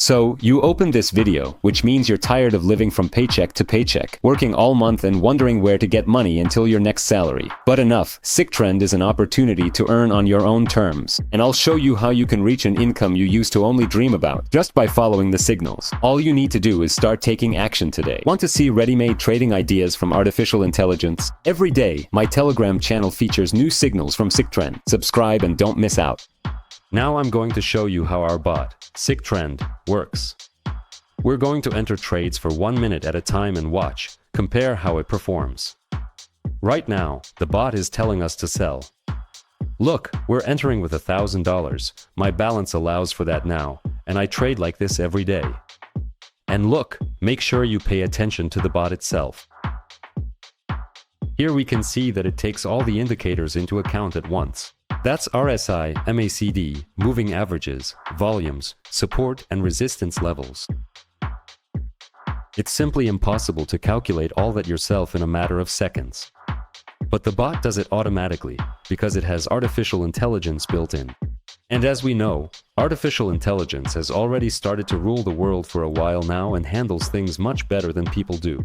So, you opened this video, which means you're tired of living from paycheck to paycheck, working all month and wondering where to get money until your next salary. But enough, SickTrend is an opportunity to earn on your own terms. And I'll show you how you can reach an income you used to only dream about, just by following the signals. All you need to do is start taking action today. Want to see ready-made trading ideas from artificial intelligence? Every day, my Telegram channel features new signals from SickTrend. Subscribe and don't miss out. Now I'm going to show you how our bot, SickTrend, works. We're going to enter trades for 1 minute at a time and watch, compare how it performs. Right now, the bot is telling us to sell. Look, we're entering with $1,000. My balance allows for that now, and I trade like this every day. And look, make sure you pay attention to the bot itself. Here we can see that it takes all the indicators into account at once. That's RSI, MACD, moving averages, volumes, support and resistance levels. It's simply impossible to calculate all that yourself in a matter of seconds. But the bot does it automatically, because it has artificial intelligence built in. And as we know, artificial intelligence has already started to rule the world for a while now and handles things much better than people do.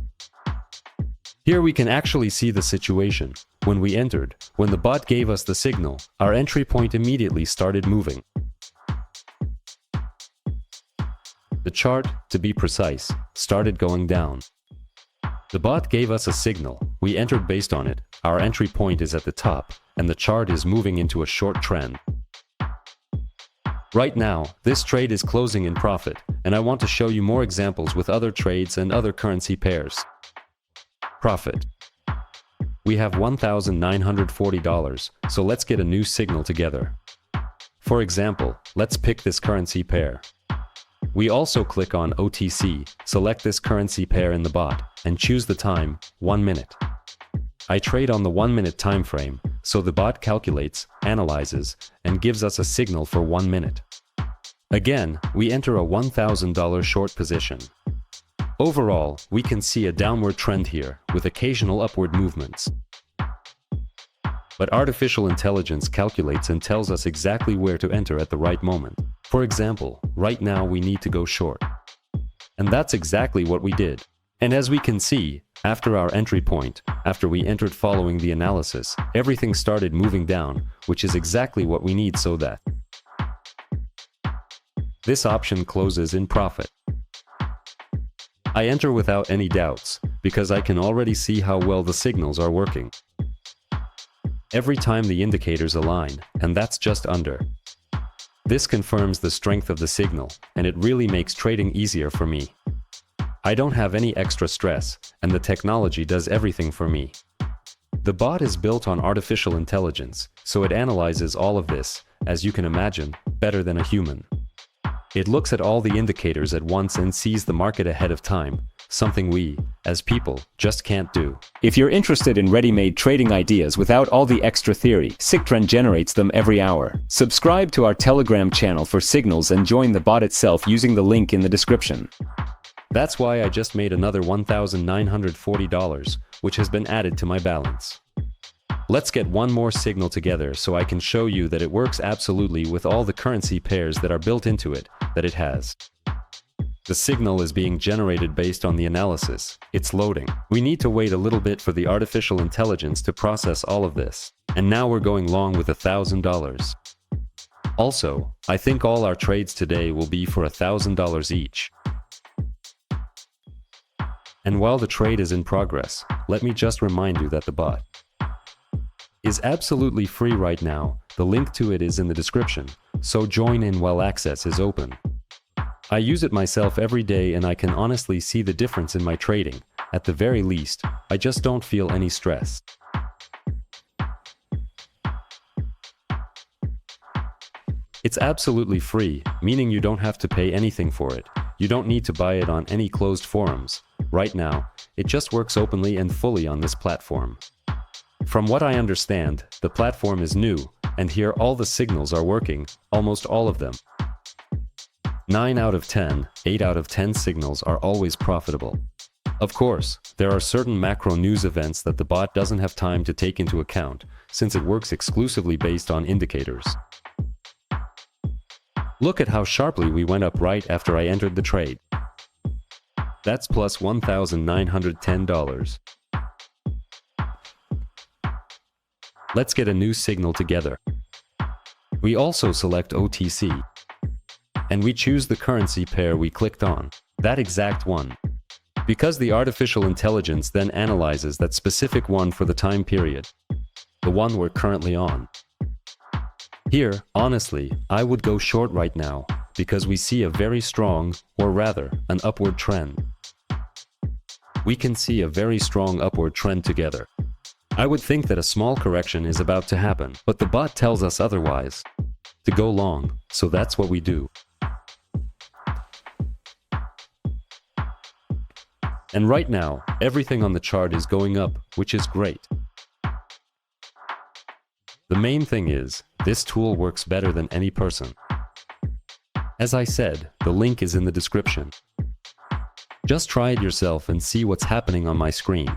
Here we can actually see the situation. When we entered, when the bot gave us the signal, our entry point immediately started moving. The chart, to be precise, started going down. The bot gave us a signal, we entered based on it, our entry point is at the top, and the chart is moving into a short trend. Right now, this trade is closing in profit, and I want to show you more examples with other trades and other currency pairs. Profit. We have $1,940, so let's get a new signal together. For example, let's pick this currency pair. We also click on OTC, select this currency pair in the bot, and choose the time, 1 minute. I trade on the 1 minute time frame, so the bot calculates, analyzes, and gives us a signal for 1 minute. Again, we enter a $1,000 short position. Overall, we can see a downward trend here, with occasional upward movements. But artificial intelligence calculates and tells us exactly where to enter at the right moment. For example, right now we need to go short. And that's exactly what we did. And as we can see, after our entry point, after we entered following the analysis, everything started moving down, which is exactly what we need so that this option closes in profit. I enter without any doubts, because I can already see how well the signals are working. Every time the indicators align, and that's just under. This confirms the strength of the signal, and it really makes trading easier for me. I don't have any extra stress, and the technology does everything for me. The bot is built on artificial intelligence, so it analyzes all of this, as you can imagine, better than a human. It looks at all the indicators at once and sees the market ahead of time, something we, as people, just can't do. If you're interested in ready-made trading ideas without all the extra theory, SickTrend generates them every hour. Subscribe to our Telegram channel for signals and join the bot itself using the link in the description. That's why I just made another $1,940, which has been added to my balance. Let's get one more signal together so I can show you that it works absolutely with all the currency pairs that are built into it, that it has. The signal is being generated based on the analysis. It's loading. We need to wait a little bit for the artificial intelligence to process all of this. And now we're going long with $1,000. Also, I think all our trades today will be for $1,000 each. And while the trade is in progress, let me just remind you that the bot is absolutely free right now. The link to it is in the description, so join in while access is open. I use it myself every day and I can honestly see the difference in my trading. At the very least, I just don't feel any stress. It's absolutely free, meaning you don't have to pay anything for it. You don't need to buy it on any closed forums. Right now, it just works openly and fully on this platform. From what I understand, the platform is new, and here all the signals are working, almost all of them. 9 out of 10, 8 out of 10 signals are always profitable. Of course, there are certain macro news events that the bot doesn't have time to take into account, since it works exclusively based on indicators. Look at how sharply we went up right after I entered the trade. That's plus $1,910. Let's get a new signal together. We also select OTC. And we choose the currency pair we clicked on, that exact one. Because the artificial intelligence then analyzes that specific one for the time period, the one we're currently on. Here, honestly, I would go short right now, because we see a very strong, or rather, an upward trend. We can see a very strong upward trend together. I would think that a small correction is about to happen, but the bot tells us otherwise. To go long, so that's what we do. And right now, everything on the chart is going up, which is great. The main thing is, this tool works better than any person. As I said, the link is in the description. Just try it yourself and see what's happening on my screen.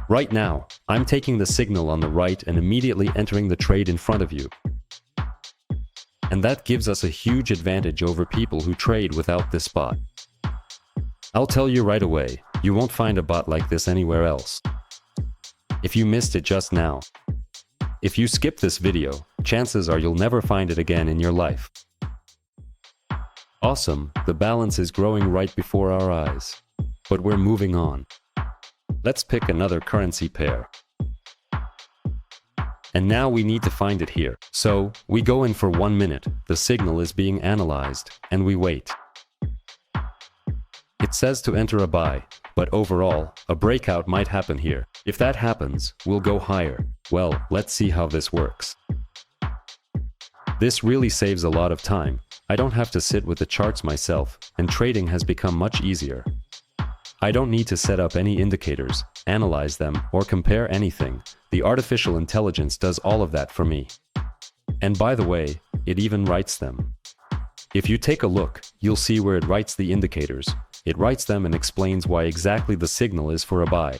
Right now, I'm taking the signal on the right and immediately entering the trade in front of you. And that gives us a huge advantage over people who trade without this bot. I'll tell you right away, you won't find a bot like this anywhere else. If you missed it just now, if you skip this video, chances are you'll never find it again in your life. Awesome, the balance is growing right before our eyes. But we're moving on. Let's pick another currency pair. And now we need to find it here. So, we go in for 1 minute, the signal is being analyzed, and we wait. It says to enter a buy, but overall, a breakout might happen here. If that happens, we'll go higher. Well, let's see how this works. This really saves a lot of time. I don't have to sit with the charts myself, and trading has become much easier. I don't need to set up any indicators, analyze them, or compare anything. The artificial intelligence does all of that for me. And by the way, it even writes them. If you take a look, you'll see where it writes the indicators. It writes them and explains why exactly the signal is for a buy.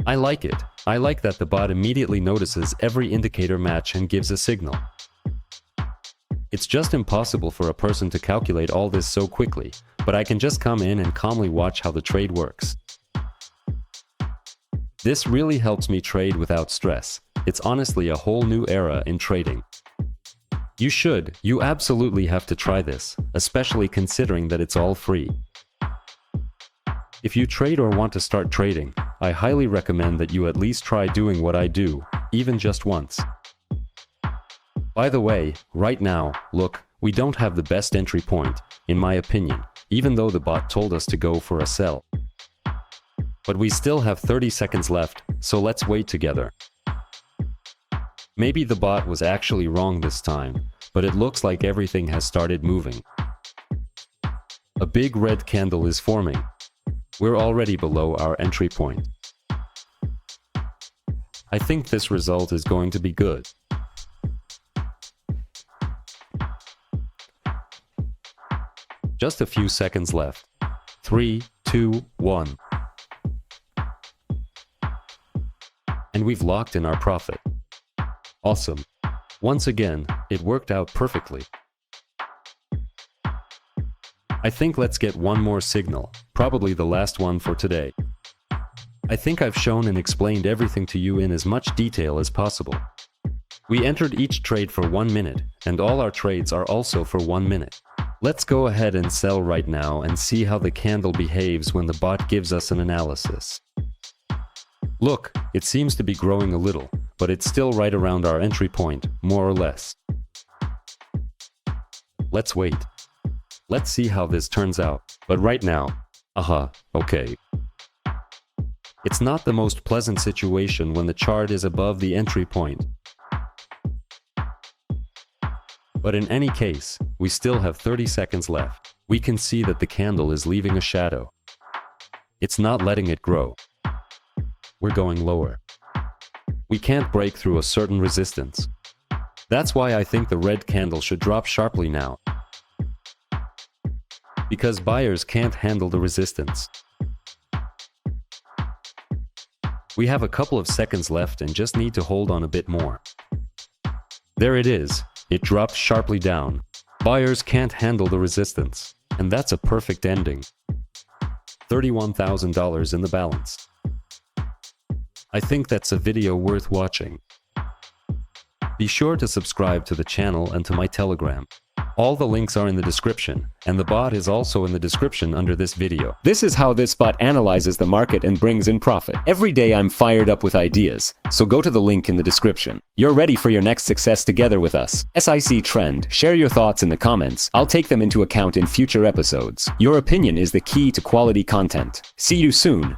I like it. I like that the bot immediately notices every indicator match and gives a signal. It's just impossible for a person to calculate all this so quickly, but I can just come in and calmly watch how the trade works. This really helps me trade without stress. It's honestly a whole new era in trading. You absolutely have to try this, especially considering that it's all free. If you trade or want to start trading, I highly recommend that you at least try doing what I do, even just once. By the way, right now, look, we don't have the best entry point, in my opinion, even though the bot told us to go for a sell. But we still have 30 seconds left, so let's wait together. Maybe the bot was actually wrong this time, but it looks like everything has started moving. A big red candle is forming. We're already below our entry point. I think this result is going to be good. Just a few seconds left. 3, 2, 1. And we've locked in our profit. Awesome. Once again, it worked out perfectly. I think let's get one more signal, probably the last one for today. I think I've shown and explained everything to you in as much detail as possible. We entered each trade for 1 minute, and all our trades are also for 1 minute. Let's go ahead and sell right now and see how the candle behaves when the bot gives us an analysis. Look, it seems to be growing a little, but it's still right around our entry point, more or less. Let's wait. Let's see how this turns out. But right now, okay. It's not the most pleasant situation when the chart is above the entry point. But in any case, we still have 30 seconds left. We can see that the candle is leaving a shadow. It's not letting it grow. We're going lower. We can't break through a certain resistance. That's why I think the red candle should drop sharply now. Because buyers can't handle the resistance. We have a couple of seconds left and just need to hold on a bit more. There it is. It dropped sharply down. Buyers can't handle the resistance. And that's a perfect ending. $31,000 in the balance. I think that's a video worth watching. Be sure to subscribe to the channel and to my Telegram. All the links are in the description, and the bot is also in the description under this video. This is how this bot analyzes the market and brings in profit. Every day I'm fired up with ideas, so go to the link in the description. You're ready for your next success together with us. SIC Trend, share your thoughts in the comments. I'll take them into account in future episodes. Your opinion is the key to quality content. See you soon.